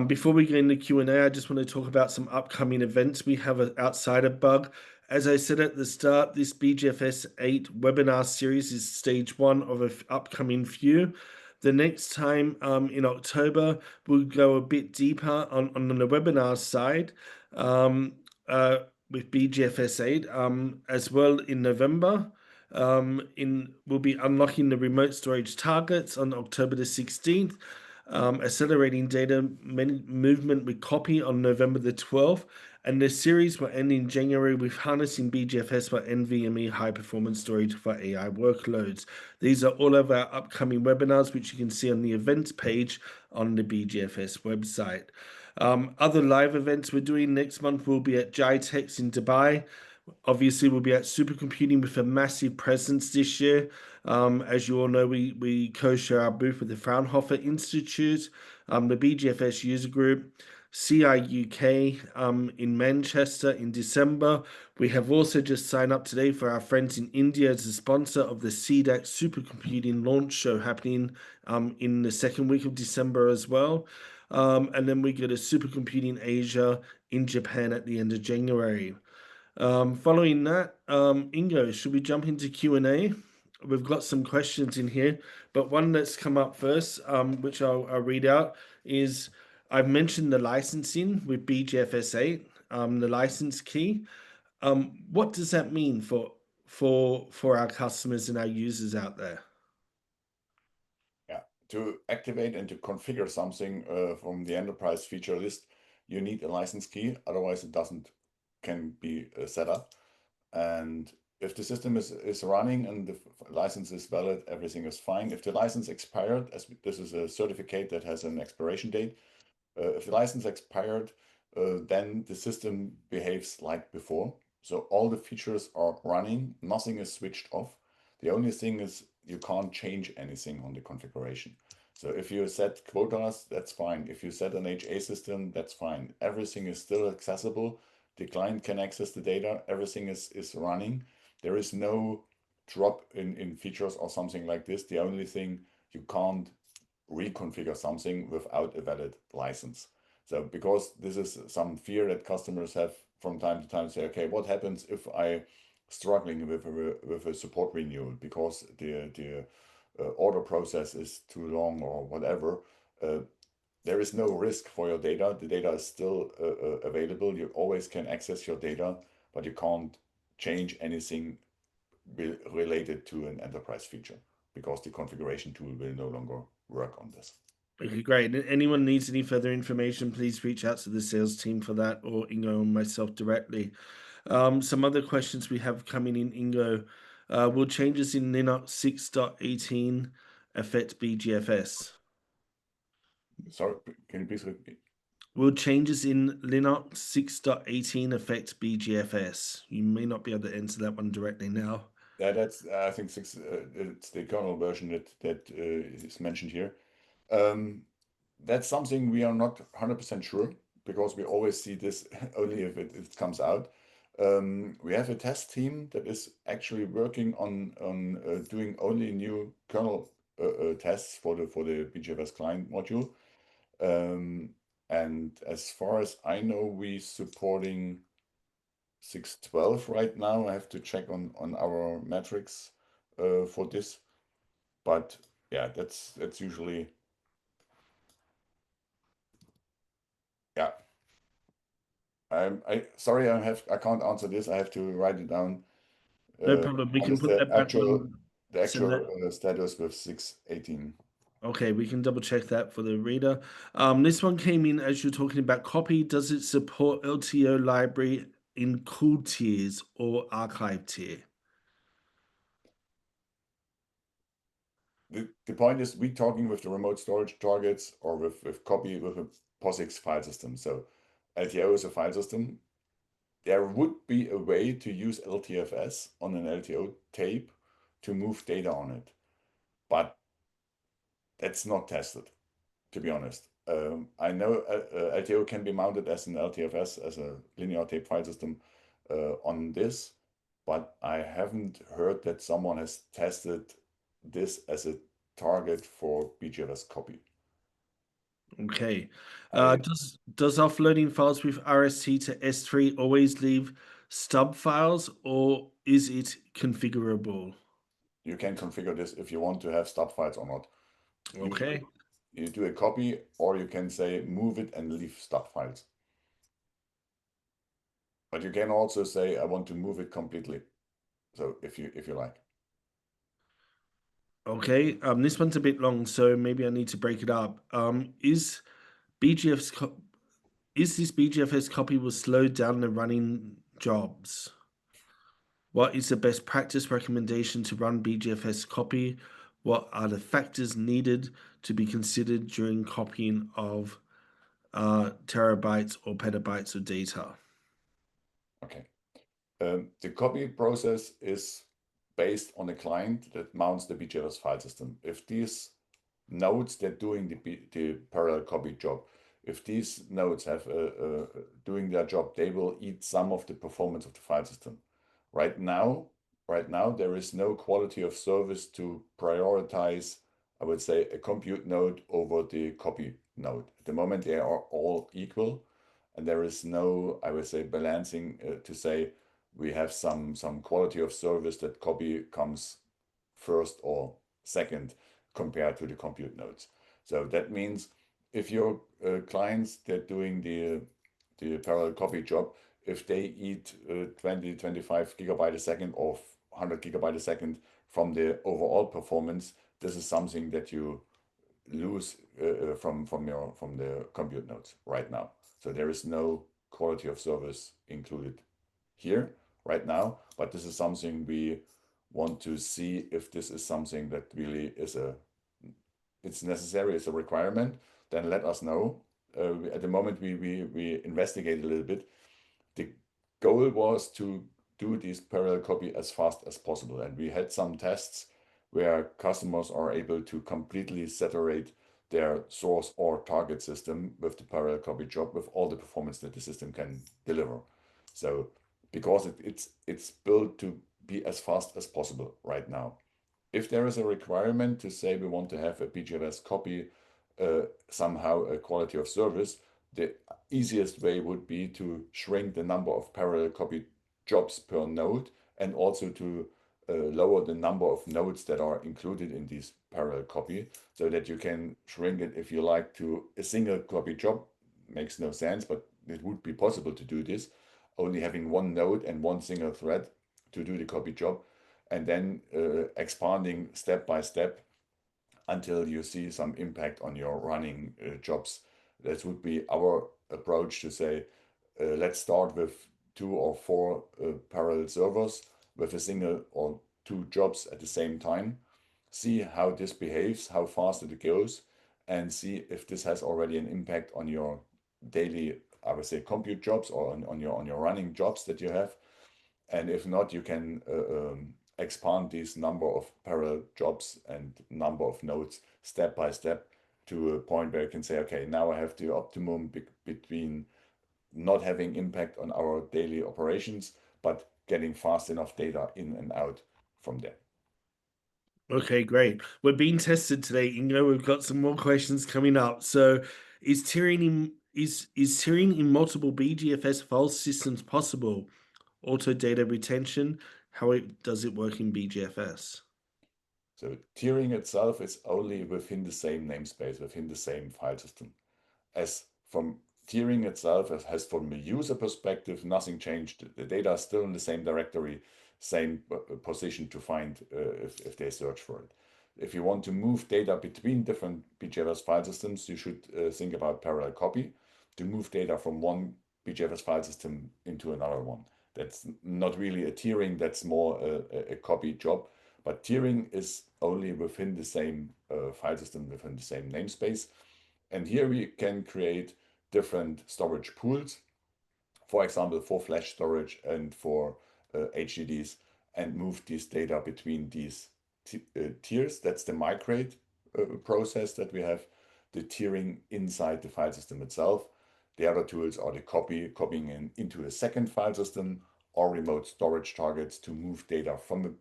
Before we get into Q&A, I just want to talk about some upcoming events we have outside of Bug. As I said at the start, this BeeGFS 8 webinar series is stage one of an upcoming few. The next time in October, we'll go a bit deeper on the webinar side um, with BeeGFS 8, as well in November. We'll be unlocking the remote storage targets on October the 16th, accelerating data movement with copy on November the 12th, and the series will end in January with harnessing BeeGFS for NVMe high performance storage for AI workloads. These are all of our upcoming webinars, which you can see on the events page on the BeeGFS website. Other live events we're doing next month will be at GITEX in Dubai. Obviously, we'll be at supercomputing with a massive presence this year. As you all know, we co-share our booth with the Fraunhofer Institute, the BeeGFS user group, CI UK in Manchester in December. We have also just signed up today for our friends in India as a sponsor of the CDAC supercomputing launch show happening in the second week of December as well. And then we go to Supercomputing Asia in Japan at the end of January. Following that, Ingo, should we jump into Q&A? We've got some questions in here, but one that's come up first, which I'll read out, is I've mentioned the licensing with BeeGFS 8, the license key. What does that mean for our customers and our users out there? Yeah, to activate and to configure something from the enterprise feature list, you need a license key. Otherwise, it doesn't can be set up. And if the system is running and the license is valid, everything is fine. If the license expired, as this is a certificate that has an expiration date, if the license expired, then the system behaves like before. So all the features are running, nothing is switched off. The only thing is you can't change anything on the configuration. So if you set quotas, that's fine. If you set an HA system, that's fine. Everything is still accessible. The client can access the data. Everything is running. There is no drop in features or something like this. The only thing you can't reconfigure something without a valid license. So because this is some fear that customers have from time to time, say, okay, what happens if I struggling with a support renewal because the order process is too long or whatever. Uh, there is no risk for your data. The data is still available. You always can access your data, but you can't change anything related to an enterprise feature because the configuration tool will no longer work on this. Okay, great. And anyone needs any further information, please reach out to the sales team for that or Ingo and myself directly. Some other questions we have coming in, Ingo. Will changes in Linux 6.18 affect BeeGFS? Sorry, can you please repeat? Will changes in Linux 6.18 affect BeeGFS? You may not be able to answer that one directly now. Yeah, that's I think six. It's the kernel version that is mentioned here. Um, that's something we are not 100% sure because we always see this only if it comes out. We have a test team that is actually working on doing only new kernel tests for the BeeGFS client module. Um, and as far as I know, we supporting 6.12 right now. I have to check on our metrics for this, but yeah, that's usually yeah. I sorry, I can't answer this. I have to write it down. No problem. We What can is put that back on. the Send actual that. status with 6.18? Okay, we can double check that for the reader. This one came in as you're talking about copy. Does it support LTO library in cool tiers or archive tier? the point is we talking with the remote storage targets or with copy with a POSIX file system. So LTO is a file system. There would be a way to use LTFS on an LTO tape to move data on it, but that's not tested, to be honest. I know LTO can be mounted as an LTFS, as a linear tape file system on this, but I haven't heard that someone has tested this as a target for BeeGFS copy. Okay. I Does offloading files with RST to S3 always leave stub files, or is it configurable? You can configure this if you want to have stub files or not. Usually Okay. you do a copy, or you can say move it and leave stub files. But you can also say I want to move it completely. So if you like. Okay. This one's a bit long, so maybe I need to break it up. BGF's co is this BGFS copy will slow down the running jobs? What is the best practice recommendation to run BGFS copy? What are the factors needed to be considered during copying of terabytes or petabytes of data? Okay. The copy process is based on a client that mounts the BeeGFS file system. If these nodes that doing the parallel copy job, if these nodes have doing their job, they will eat some of the performance of the file system. Right now, right now there is no quality of service to prioritize, I would say, a compute node over the copy node. At the moment, they are all equal, and there is no, I would say, balancing to say we have some quality of service that copy comes first or second compared to the compute nodes. So that means if your clients they're doing the parallel copy job, if they eat 20, 25 gigabyte a second or 100 gigabyte a second from the overall performance, this is something that you lose from the compute nodes right now. So there is no quality of service included here right now, but this is something we want to see if this is something that really is it's necessary, it's a requirement, then let us know. At the moment, we investigate a little bit. The goal was to do this parallel copy as fast as possible, and we had some tests where customers are able to completely saturate their source or target system with the parallel copy job with all the performance that the system can deliver. So because it's built to be as fast as possible right now. If there is a requirement to say we want to have a BeeGFS copy, somehow a quality of service, the easiest way would be to shrink the number of parallel copy jobs per node and also to lower the number of nodes that are included in this parallel copy so that you can shrink it if you like to a single copy job. Makes no sense, but it would be possible to do this, only having one node and one single thread to do the copy job and then expanding step by step until you see some impact on your running jobs. That would be our approach to say, let's start with 2 or 4 parallel servers with a single or 2 jobs at the same time, see how this behaves, how fast it goes, and see if this has already an impact on your daily, I would say, compute jobs or on your running jobs that you have. And if not, you can expand this number of parallel jobs and number of nodes step by step to a point where you can say, okay, now I have the optimum between not having impact on our daily operations, but getting fast enough data in and out from there. Okay, great. We're being tested today, Ingo. We've got some more questions coming up. So, is tiering in multiple BGFS file systems possible? Auto data retention. Does it work in BGFS? So tiering itself is only within the same namespace, within the same file system. As from tiering itself has from a user perspective, nothing changed. The data is still in the same directory, same position to find if they search for it. If you want to move data between different BeeGFS file systems, you should think about parallel copy to move data from one BeeGFS file system into another one. That's not really a tiering, that's more a copy job. But tiering is only within the same file system, within the same namespace. And here we can create different storage pools, for example, for flash storage and for HDDs, and move this data between these tiers. That's the migrate process that we have, the tiering inside the file system itself. The other tools are the copying into a second file system, or remote storage targets to move data from the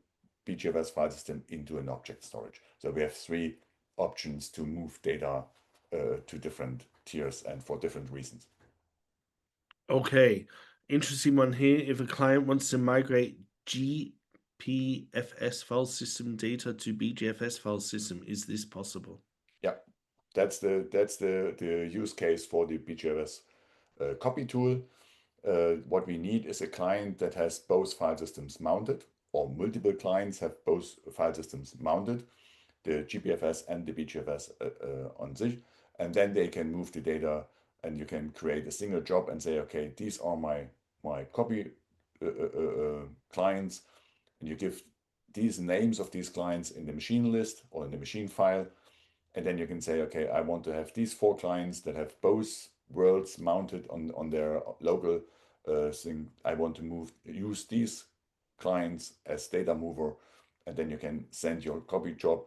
BeeGFS file system into an object storage. So we have three options to move data to different tiers and for different reasons. Okay, interesting one here. If a client wants to migrate GPFS file system data to BeeGFS file system, is this possible? Yeah, that's the use case for the BeeGFS copy tool. What we need is a client that has both file systems mounted, or multiple clients have both file systems mounted, the GPFS and the BeeGFS on sich, and then they can move the data, and you can create a single job and say, okay, these are my copy clients, and you give these names of these clients in the machine list or in the machine file, and then you can say, okay, I want to have these four clients that have both worlds mounted on their local thing. I want to use these clients as data mover, and then you can send your copy job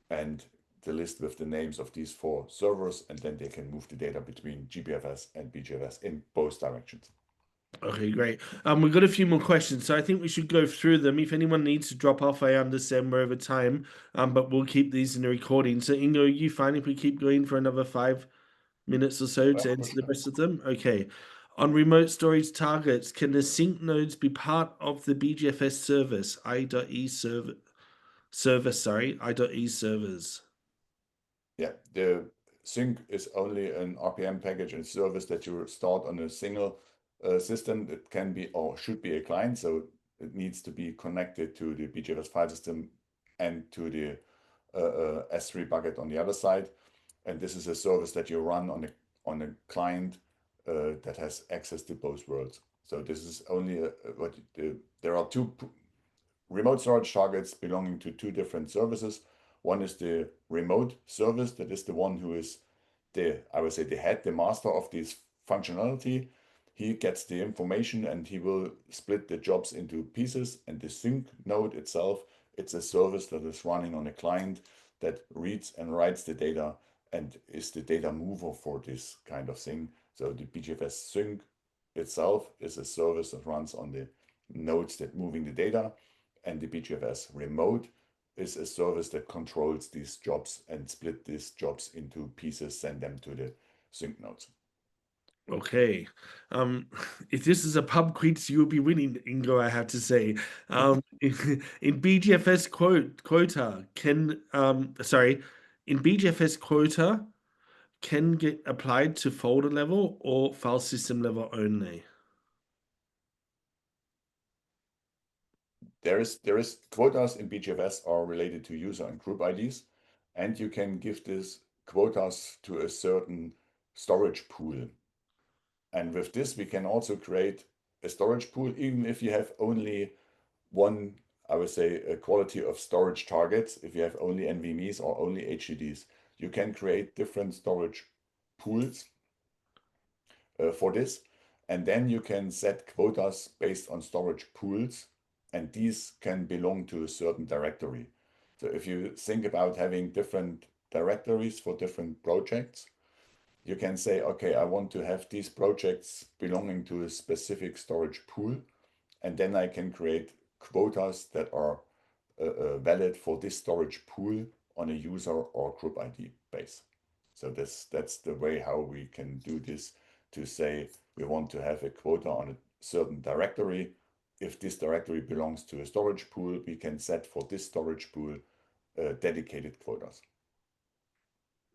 and the list with the names of these four servers, and then they can move the data between GPFS and BeeGFS in both directions. Okay, great. We've got a few more questions, so I think we should go through them. If anyone needs to drop off, I understand we're over time, but we'll keep these in the recording. So, Ingo, you fine if we keep going for another 5 minutes or so Yeah, to for answer the sure. rest of them? Okay. On remote storage targets, can the sync nodes be part of the BeeGFS service, I.E service, sorry, I.E servers? Yeah, the sync is only an RPM package and service that you start on a single system. It can be or should be a client, so it needs to be connected to the BeeGFS file system and to the S3 bucket on the other side. And this is a service that you run on a client that has access to both worlds. So this is only there are two remote storage targets belonging to two different services. One is the remote service, that is the one who is I would say, the head, the master of this functionality. He gets the information and he will split the jobs into pieces. And the sync node itself, it's a service that is running on a client that reads and writes the data and is the data mover for this kind of thing. So the BeeGFS sync itself is a service that runs on the nodes that moving the data, and the BeeGFS remote is a service that controls these jobs and split these jobs into pieces, send them to the sync nodes. Okay. Um, if this is a pub quiz, you will be winning, Ingo, I have to say. In BGFS quota can sorry, in BGFS quota can get applied to folder level or file system level only. There is quotas in BeeGFS are related to user and group IDs, and you can give this quotas to a certain storage pool. And with this, we can also create a storage pool, even if you have only one, I would say, a quality of storage targets. If you have only NVMEs or only HDDs, you can create different storage pools for this. And then you can set quotas based on storage pools, and these can belong to a certain directory. So if you think about having different directories for different projects, you can say, okay, I want to have these projects belonging to a specific storage pool, and then I can create quotas that are valid for this storage pool on a user or group ID base. So that's the way how we can do this, to say we want to have a quota on a certain directory. If this directory belongs to a storage pool, we can set for this storage pool dedicated quotas.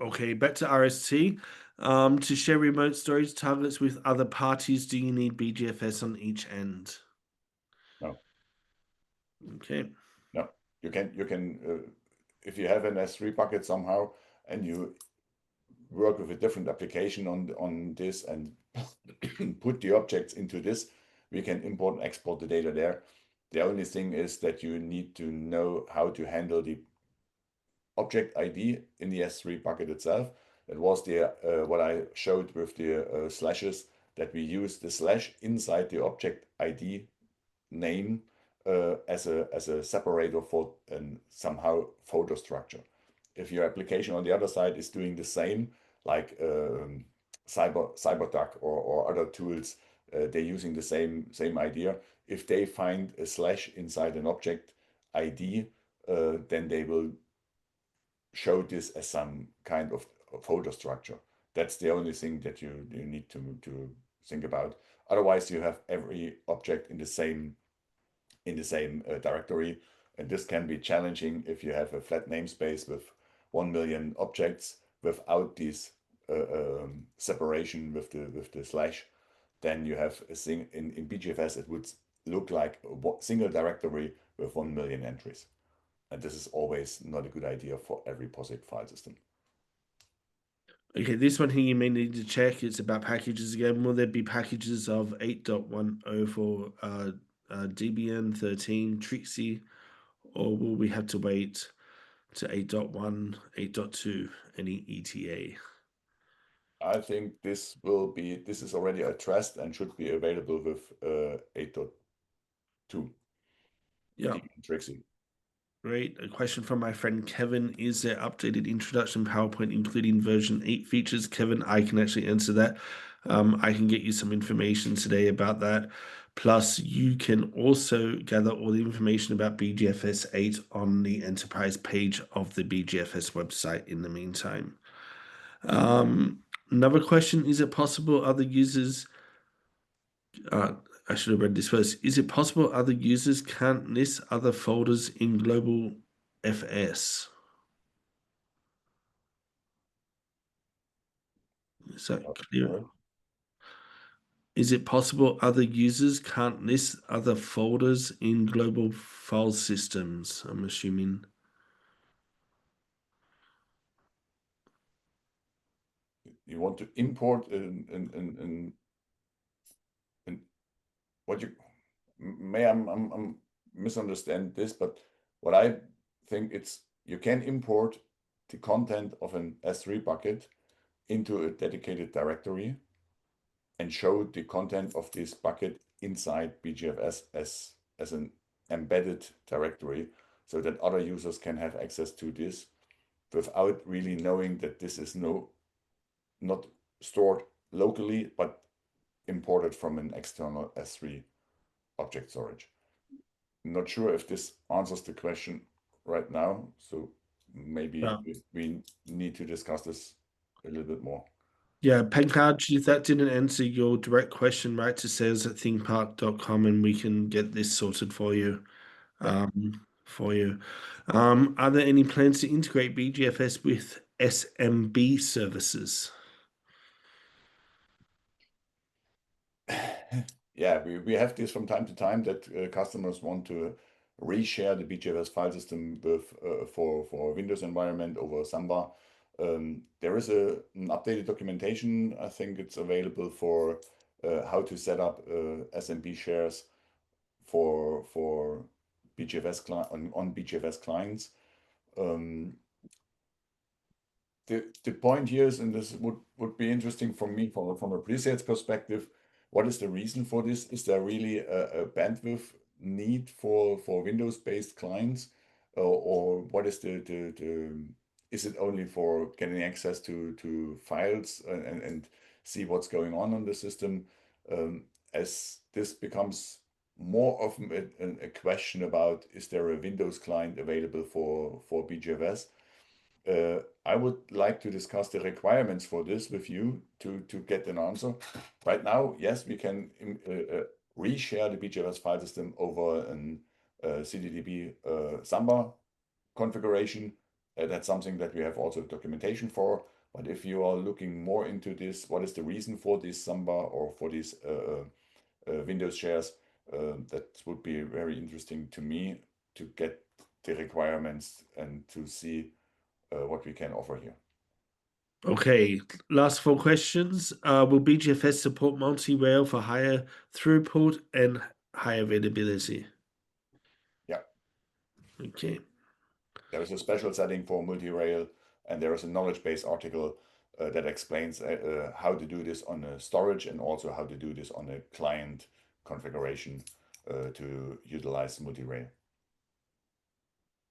Okay, back to RST. To share remote storage targets with other parties, do you need BGFS on each end? No, Okay. no, you can if you have an S3 bucket somehow and you work with a different application on this and put the objects into this, we can import and export the data there. The only thing is that you need to know how to handle the object ID in the S3 bucket itself. It was the what I showed with the slashes, that we use the slash inside the object ID name as a separator for somehow photo structure. If your application on the other side is doing the same, like CyberDuck or other tools, they're using the same idea. If they find a slash inside an object ID, then they will show this as some kind of folder structure. That's the only thing that you need to think about. Otherwise, you have every object in the same directory, and this can be challenging if you have a flat namespace with 1 million objects without this separation with the slash. Then you have a thing in BeeGFS. It would look like a single directory with 1 million entries. And this is always not a good idea for every POSIX file system. Okay, this one here you may need to check. It's about packages again. Will there be packages of 8.10 for Debian 13 Trixie, or will we have to wait to 8.1, 8.2, any ETA? I think this is already addressed and should be available with 8.2 Yeah, Debian Trixie. great. A question from my friend Kevin. Is there updated introduction PowerPoint including version 8 features? Kevin, I can actually answer that. I can get you some information today about that. Plus, you can also gather all the information about BeeGFS 8 on the enterprise page of the BeeGFS website in the meantime. Another question, is it possible other users, I should have read this first, is it possible other users can't list other folders in global FS? Is that clear? Sorry. Is it possible other users can't list other folders in global file systems? I'm assuming. You want to import what you may I'm misunderstand this, but what I think it's you can import the content of an S3 bucket into a dedicated directory and show the content of this bucket inside BeeGFS as an embedded directory so that other users can have access to this without really knowing that this is not stored locally, but imported from an external S3 object storage. Not sure if this answers the question right now, so maybe Yeah. we need to discuss this a little bit more. Yeah, Pankaj, if that didn't answer your direct question, write to sales@thinkpark.com and we can get this sorted for you. Yeah. For you. Are there any plans to integrate BeeGFS with SMB services? Yeah, we have this from time to time that customers want to reshare the BeeGFS file system with for Windows environment over Samba. There is an updated documentation. I think it's available for how to set up SMB shares for BeeGFS on BeeGFS clients. Um, the point here is, and this would be interesting for me from a pre-sales perspective, what is the reason for this? Is there really a bandwidth need for Windows-based clients, or what is is it only for getting access to files and see what's going on the system? As this becomes more of a question about, is there a Windows client available for BeeGFS? I would like to discuss the requirements for this with you to get an answer. Right now, yes, we can reshare the BeeGFS file system over an CDDB Samba configuration. That's something that we have also documentation for. But if you are looking more into this, what is the reason for this Samba or for these Windows shares? That would be very interesting to me to get the requirements and to see what we can offer here. Okay, last four questions. Will BeeGFS support multi-rail for higher throughput and high availability? Okay. There is a special setting for multi-rail, and there is a knowledge base article that explains how to do this on a storage and also how to do this on a client configuration to utilize multi-rail.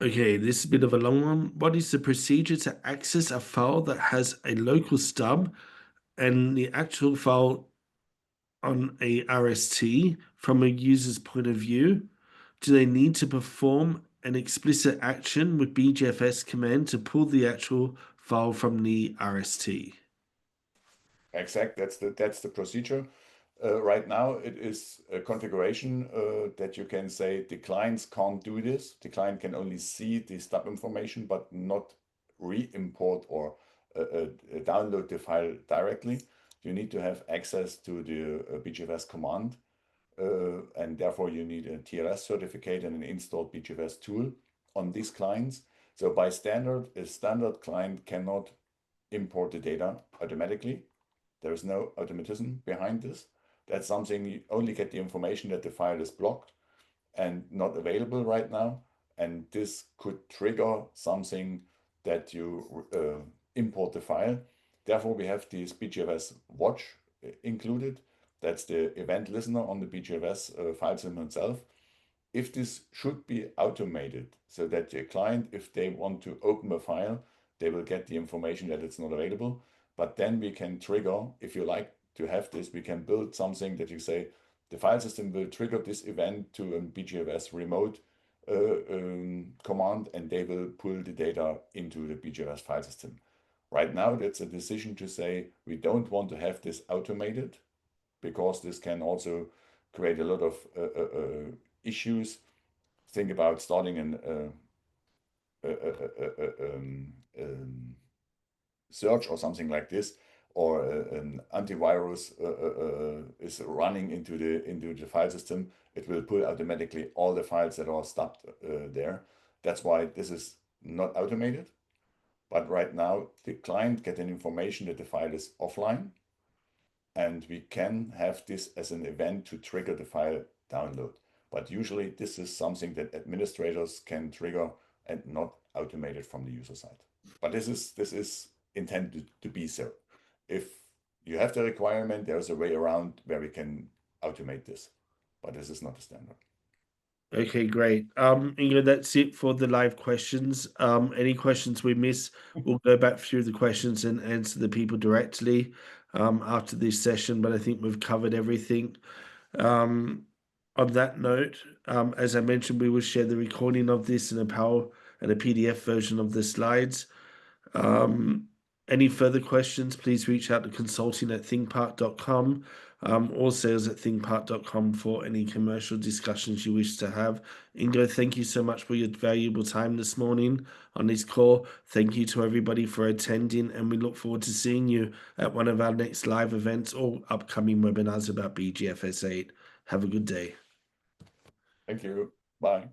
Okay, this is a bit of a long one. What is the procedure to access a file that has a local stub and the actual file on a RST from a user's point of view? Do they need to perform an explicit action with BeeGFS command to pull the actual file from the RST? Exact. That's the procedure. Right now, it is a configuration that you can say the clients can't do this. The client can only see the stub information, but not re-import or download the file directly. You need to have access to the BeeGFS command, and therefore you need a TLS certificate and an installed BeeGFS tool on these clients. So by standard, a standard client cannot import the data automatically. There is no automatism behind this. That's something you only get the information that the file is blocked and not available right now. And this could trigger something that you import the file. Therefore, we have this BeeGFS watch included. That's the event listener on the BeeGFS file system itself. If this should be automated so that the client, if they want to open a file, they will get the information that it's not available. But then we can trigger, if you like to have this, we can build something that you say the file system will trigger this event to a BeeGFS remote command, and they will pull the data into the BeeGFS file system. Right now, that's a decision to say we don't want to have this automated because this can also create a lot of issues. Think about starting an search or something like this, or an antivirus is running into the file system. It will pull automatically all the files that are stubbed there. That's why this is not automated. But right now, the client gets an information that the file is offline, and we can have this as an event to trigger the file download. But usually this is something that administrators can trigger and not automated from the user side. But this is intended to be so. If you have the requirement, there's a way around where we can automate this, but this is not the standard. Okay, great. That's it for the live questions. Any questions we miss, we'll go back through the questions and answer the people directly after this session, but I think we've covered everything. On that note, as I mentioned, we will share the recording of this in a power and a PDF version of the slides. Any further questions, please reach out to consulting@thinkpark.com, or sales@thinkpark.com for any commercial discussions you wish to have. Ingo, thank you so much for your valuable time this morning on this call. Thank you to everybody for attending, and we look forward to seeing you at one of our next live events or upcoming webinars about BeeGFS 8. Have a good day. Thank you. Bye.